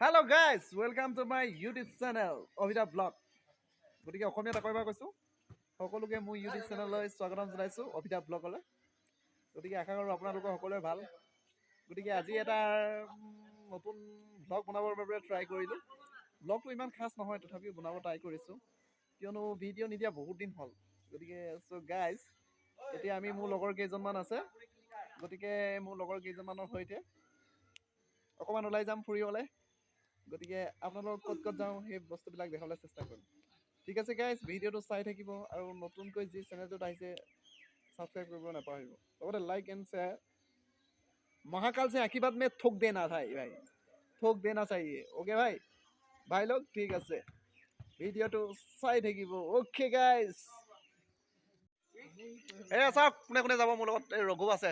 Hello guys, welcome to my YouTube channel, Ovida Vlog. গতিকে অসমীয়াত আকৌ এবাৰ কৈছোঁ সকলোকে মোৰ ইউটিউব চেনেললৈ স্বাগতম জনাইছোঁ অভিধা ব্লগলৈ। গতিকে আশা কৰোঁ আপোনালোকৰ সকলোৰে ভাল। গতিকে আজি এটা নতুন ব্লগ বনাবৰ বাবে ট্ৰাই কৰিলোঁ। ব্লগটো ইমান খাছ নহয়, তথাপিও বনাব ট্ৰাই কৰিছোঁ কিয়নো ভিডিঅ' নিদিয়া বহুত দিন হ'ল। গতিকে চ' গাইজ, এতিয়া আমি মোৰ লগৰ কেইজনমান আছে, গতিকে মোৰ লগৰ কেইজনমানৰ সৈতে অকণমান ওলাই যাম ফুৰিবলৈ। গতিকে আপোনালোক ক'ত ক'ত যাওঁ সেই বস্তুবিলাক দেখাবলৈ চেষ্টা কৰিম। ঠিক আছে গাইজ, ভিডিঅ'টো চাই থাকিব আৰু নতুনকৈ যি চেনেলটোত আহিছে ছাবস্ক্ৰাইব কৰিব নাপাহৰিব, লগতে লাইক এণ্ড শ্বেয়াৰ। महाकाल से आशीर्वाद में थोक देना था भाई, थोक देना चाहिए। ओके भाई, भाई लोग ठीक আছে, ভিডিঅ'টো চাই থাকিব। অ'কে গাইজ, এই চাওক কোনে কোনে যাব মোৰ লগত। এই ৰঘু আছে,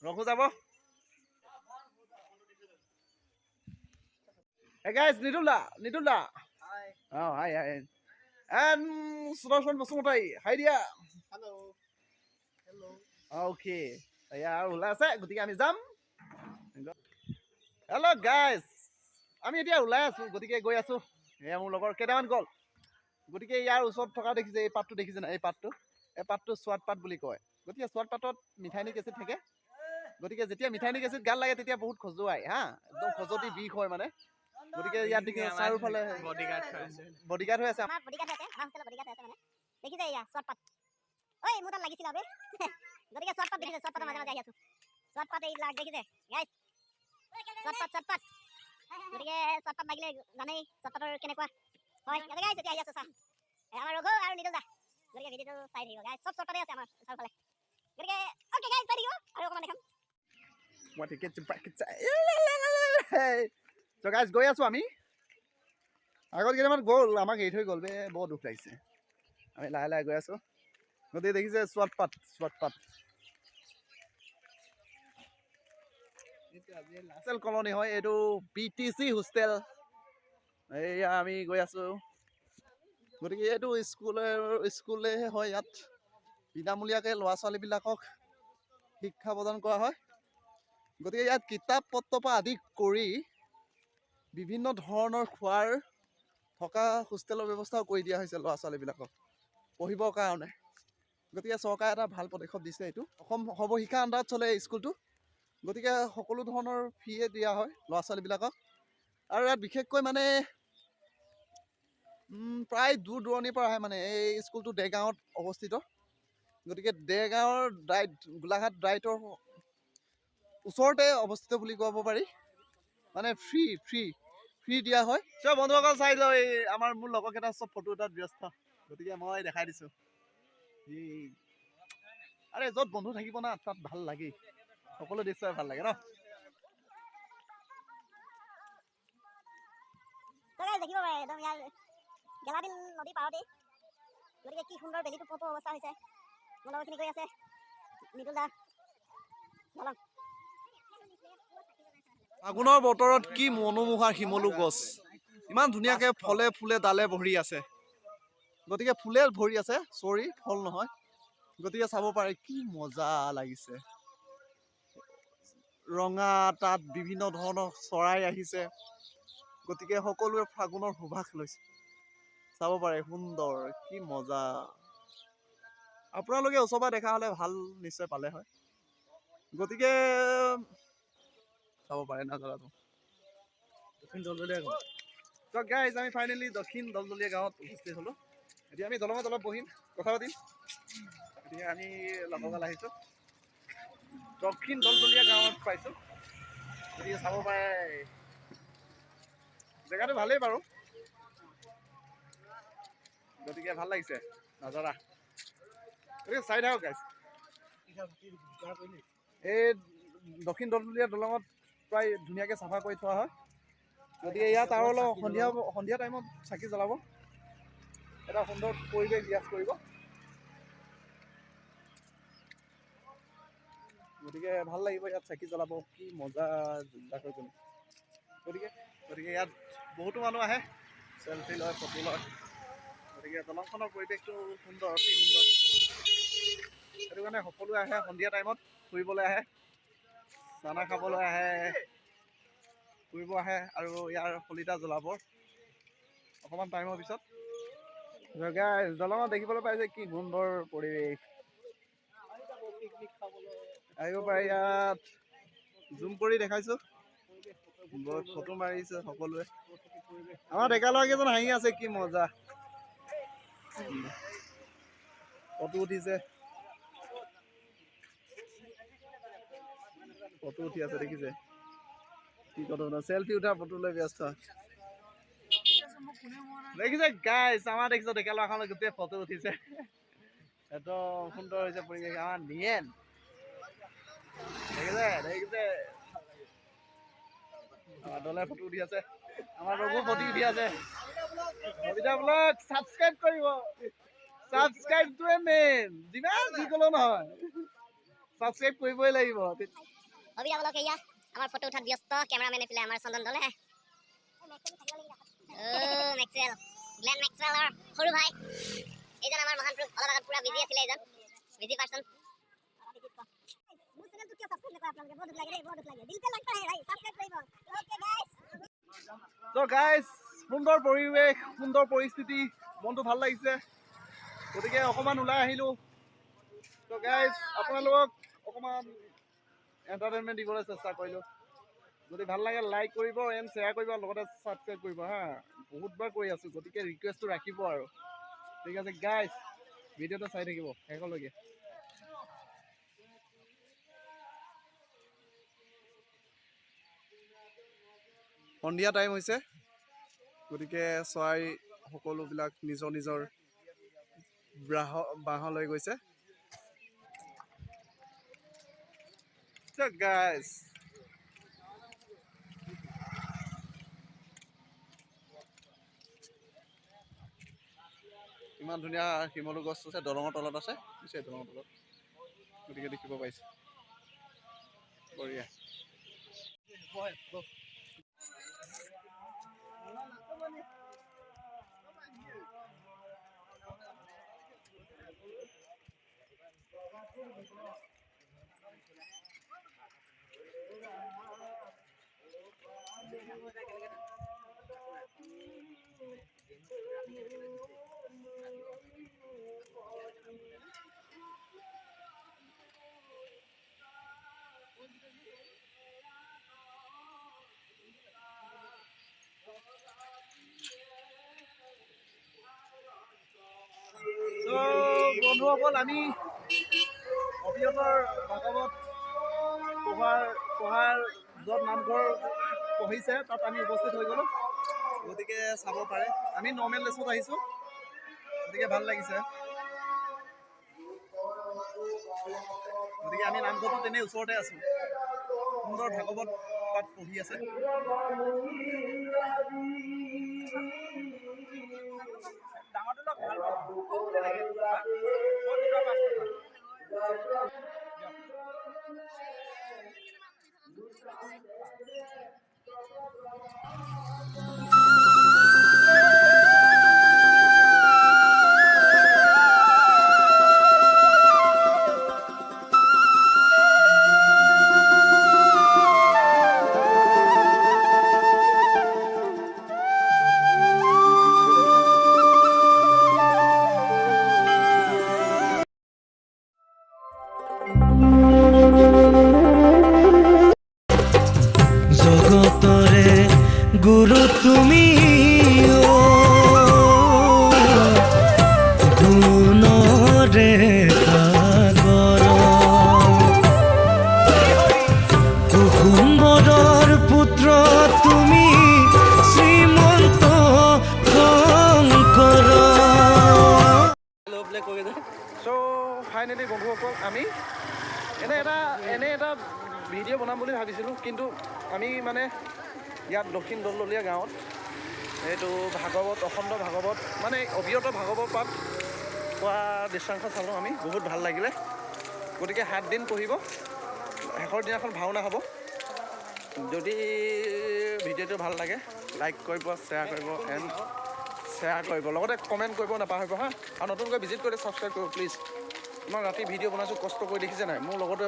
ৰঘু যাব। Hey guys, Nidula. Hi. Oh, hi. And Sudarshan Basumatai. Hi dia. Hello. Hello. Okay. Ya, ওলাই আছে, গতিকে আমি যাম। হেল্ল' গাইজ, আমি এতিয়া ওলাই আছোঁ, গতিকে গৈ আছোঁ। এয়া মোৰ লগৰ কেইটামান গ'ল। গতিকে ইয়াৰ ওচৰত থকা দেখিছে, এই পাতটো দেখিছে না, এই পাতটো সোৱাদ পাত বুলি কয়। গতিকে সোৱাদ পাতত মিঠাইনিক এচিড থাকে। গতিকে যেতিয়া মিঠাইনিক এচিড গাল লাগে তেতিয়া বহুত খজুৱাই হা, একদম খজুৱতি বিষ হয় মানে। গতিকে ইয়াত দেখিছে চাৰিওফালে বডিগাৰ্ড হৈ আছে। আমাৰ বডিগাৰ্ড আছে, আমাৰ হোষ্টেলৰ বডিগাৰ্ড আছে মানে। দেখিছে এয়া সোৱাদ পাত। ঐ মোৰ তাত লাগিছিল আবে। গতিকে সোৱাদ পাত দেখিছে, সোৱাদ পাতৰ মাজে মাজে আহি আছোঁ। সোৱাদ পাত এইবিলাক দেখিছে গাইজ, সোৱাদ পাত। গতিকে সোৱাদ পাত লাগিলে জানেই সোৱাদ পাতৰ কেনেকুৱা হয়। গাইজ এতিয়া আহি আছোঁ চা, আমাৰ ৰঘু আৰু নিদুল দা। গতিকে ভিডিঅ'টো চাই থাকিব গাইজ, চব সোৱাদ পাতেই আছে আমাৰ চাৰিওফালে। গতিকে অ'কে গাইজ, চাই থাকিব আৰু অকণমান দেখাম। চ' গাইজ গৈ আছোঁ আমি। আগত কেইটামান গ'ল, আমাক এৰি থৈ গ'ল বে, বৰ দুখ লাগিছে। আমি লাহে লাহে গৈ আছোঁ। গতিকে দেখিছে সোৱাদ পাত। হোষ্টেল কলনি হয় এইটো, BTC হোষ্টেল। এইয়া আমি গৈ আছোঁ। গতিকে এইটো স্কুলে হয়, ইয়াত বিনামূলীয়াকৈ ল'ৰা ছোৱালীবিলাকক শিক্ষা প্ৰদান কৰা হয়। গতিকে ইয়াত কিতাপ পত্ৰৰ পৰা আদি কৰি বিভিন্ন ধৰণৰ খোৱাৰ থকা হোষ্টেলৰ ব্যৱস্থাও কৰি দিয়া হৈছে ল'ৰা ছোৱালীবিলাকক পঢ়িবৰ কাৰণে। গতিকে চৰকাৰে এটা ভাল পদক্ষেপ দিছে এইটো। অসম সৰ্বশিক্ষা আণ্ডাৰত চলে এই স্কুলটো। গতিকে সকলো ধৰণৰ ফিয়ে দিয়া হয় ল'ৰা ছোৱালীবিলাকক। আৰু ইয়াত বিশেষকৈ মানে প্ৰায় দূৰ দূৰণিৰ পৰা আহে মানে। এই স্কুলটো দেৰগাঁৱত অৱস্থিত। গতিকে দেৰগাঁৱৰ গোলাঘাট ডাইটৰ ওচৰতে অৱস্থিত বুলি ক'ব পাৰি। মানে ফ্ৰী দিয়া হয়। চব বন্ধুসকল চাই লওঁ, এই আমাৰ মোৰ লগৰকেইটা চব ফটো এটাত ব্যস্ত। গতিকে মই দেখাই দিছোঁ। আৰে য'ত বন্ধু থাকিব না তাত ভাল লাগে, সকলো দৃশ্যই ভাল লাগে ন। দেখিব পাৰে একদম ইয়াৰ গেলাবিল নদী পাৰতেই। গতিকে কি সুন্দৰ বেলিটো পোৱা অৱস্থা হৈছে। মোৰ লগৰখিনি গৈ আছে, নিদুল দা বলক। ফাগুনৰ বতৰত কি মনোমোহা শিমলু গছ, ইমান ধুনীয়াকৈ ফলে ফুলে ডালে ভৰি আছে। গতিকে ফুলে ভৰি আছে, চৰি ফল নহয়। গতিকে চাব পাৰে কি মজা লাগিছে। ৰঙা, তাত বিভিন্ন ধৰণৰ চৰাই আহিছে। গতিকে সকলোৱে ফাগুনৰ সুবাস লৈছে। চাব পাৰে সুন্দৰ, কি মজা। আপোনালোকে ওচৰৰ পৰা দেখা হ'লে ভাল নিশ্চয় পালে হয়। গতিকে চাব পাৰে না জেগাটো। দক্ষিণ দলদলীয়া গাঁও। ত' গাইজ, আমি ফাইনেলি দক্ষিণ দলদলীয়া গাঁৱত উপস্থিত হ'লোঁ। এতিয়া আমি দলঙত অলপ বহিম, কথা পাতিম। গতিকে আমি লগৰগাল আহিছোঁ, দক্ষিণ দলদলীয়া গাঁৱত পাইছোঁ। গতিকে চাব পাৰে, জেগাটো ভালেই বাৰু। গতিকে ভাল লাগিছে নাজাৰা। গতিকে চাই থাকক গাইজ। এই দক্ষিণ দলদলীয়া দলঙত প্ৰায় ধুনীয়াকৈ চাফা কৰি থোৱা হয়। গতিকে ইয়াত আৰু অলপ সন্ধিয়া টাইমত চাকি জ্বলাব, এটা সুন্দৰ পৰিৱেশ বিৰাজ কৰিব। গতিকে ভাল লাগিব ইয়াত চাকি জ্বলাব, কি মজা জেগা হৈ গ'ল। গতিকে ইয়াত বহুতো মানুহ আহে, চেলফি লয়, ফটো লয়। গতিকে দলংখনৰ পৰিৱেশটো সুন্দৰ, অতি সুন্দৰ। সেইটো কাৰণে সকলোৱে আহে, সন্ধিয়া টাইমত ফুৰিবলৈ আহে, চানা খাবলৈ আহে। ফুৰিব আহে আৰু ইয়াৰ শলিতা জ্বলাব অকণমান টাইমৰ পিছত। দলঙত দেখিবলৈ পাইছে কি সুন্দৰ পৰিৱেশ। আহিব পাৰে ইয়াত জুম কৰি দেখাইছো, ফটো মাৰিছে সকলোৱে। আমাৰ ডেকা ল'ৰাকেইজন হাঁহি আছে, কি মজা ফটো উঠিছে, ফটো উঠি আছে দেখিছে কি ফটো চেলফি উঠা ফটো লৈ ব্যস্ত দেখিছে গাইছ। আমাৰ দেখিছে ডেকা ল'ৰাখনে গোটেই ফটো উঠিছে, একদম সুন্দৰ হৈছে পৰিৱেশ। আমাৰ নিয়েন দেখিছে দেখিছে আমাৰ দলে ফটো উঠি আছে, আমাৰ লগো ফটো উঠি আছে। অভিধা ব্লগ ছাবস্ক্ৰাইব কৰিব, ছাবস্ক্ৰাইবটোৱে মেইন, যিমান যি ক'লেও নহয় ছাবস্ক্ৰাইব কৰিবই লাগিব। অভিধা ব্লগ এয়া আমাৰ ফটো উঠাত ব্যস্ত, কেমেৰামেন এফালে আমাৰ চন্দন দলে। মেক্সৱেল, গ্লেন মেক্সৱেলৰ সৰু ভাই এইজন আমাৰ মহান পুৰুষ, অলপ আগত পুৰা বিজি আছিলে, এইজন বিজি পাৰ্চন। ত' গাইজ সুন্দৰ পৰিৱেশ, সুন্দৰ পৰিস্থিতি, মনটো ভাল লাগিছে, গতিকে অকণমান ওলাই আহিলোঁ। ত' গাইজ আপোনালোকক অকণমান এণ্টাৰটেইনমেণ্ট দিবলৈ চেষ্টা কৰিলোঁ। যদি ভাল লাগে লাইক কৰিব এণ্ড শ্বেয়াৰ কৰিব, লগতে ছাবস্ক্ৰাইব কৰিব হা। বহুতবাৰ কৰি আছোঁ, গতিকে ৰিকুৱেষ্টটো ৰাখিব আৰু। ঠিক আছে গাইজ, ভিডিঅ'টো চাই থাকিব শেষলৈকে। সন্ধিয়া টাইম হৈছে, গতিকে চৰাই সকলোবিলাক নিজৰ নিজৰ বাঁহলৈ গৈছে। গাইজ ইমান ধুনীয়া শিমলু গছ আছে, দলঙৰ তলত আছে, দলঙৰ তলত, গতিকে দেখিব পাইছে বঢ়িয়া। বন্ধুসকল, আমি অভিয়তৰ ভাগৱত পঢ়াৰ য'ত নামঘৰ পঢ়িছে তাত আমি উপস্থিত হৈ গ'লোঁ, গতিকে চাব পাৰে। আমি নৰ্মেল ড্ৰেছত আহিছোঁ, গতিকে ভাল লাগিছে। গতিকে আমি নামঘৰটো তেনেই ওচৰতে আছোঁ, সুন্দৰ ভাগৱত তাত পঢ়ি আছে। ডাঙৰটো ভাল জগতৰে গুৰু তুমি গুণৰে সাগৰ কুসুম্বৰৰ পুত্ৰ তুমি শ্ৰীমন্ত শংকৰ। চ' ফাইনেলি বন্ধুসকল, আমি এনে এটা ভিডিঅ' বনাম বুলি ভাবিছিলোঁ, কিন্তু আমি মানে ইয়াত দক্ষিণ দলদলীয়া গাঁৱত এইটো ভাগৱত, অখণ্ড ভাগৱত মানে অভিয়ত ভাগৱত পাঠ পোৱা দৃশ্যাংশ চালোঁ আমি, বহুত ভাল লাগিলে। গতিকে 7 দিন পঢ়িব, শেষৰ দিনাখন ভাওনা হ'ব। যদি ভিডিঅ'টো ভাল লাগে লাইক কৰিব, শ্বেয়াৰ কৰিব, লগতে কমেণ্ট কৰিব নাপাহৰিব হা। আৰু নতুনকৈ ভিজিট কৰিলে ছাবস্ক্ৰাইব কৰিব প্লিজ। ইমান ৰাতি ভিডিঅ' বনাইছোঁ, কষ্ট কৰি দেখিছে নাই, মোৰ লগতে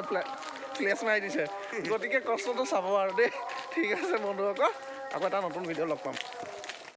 ফ্লেছ মাৰি দিছে, গতিকে কষ্টটো চাব আৰু দেই। ঠিক আছে বন্ধুসকল আকৌ এটা নতুন ভিডিঅ' লগ পাম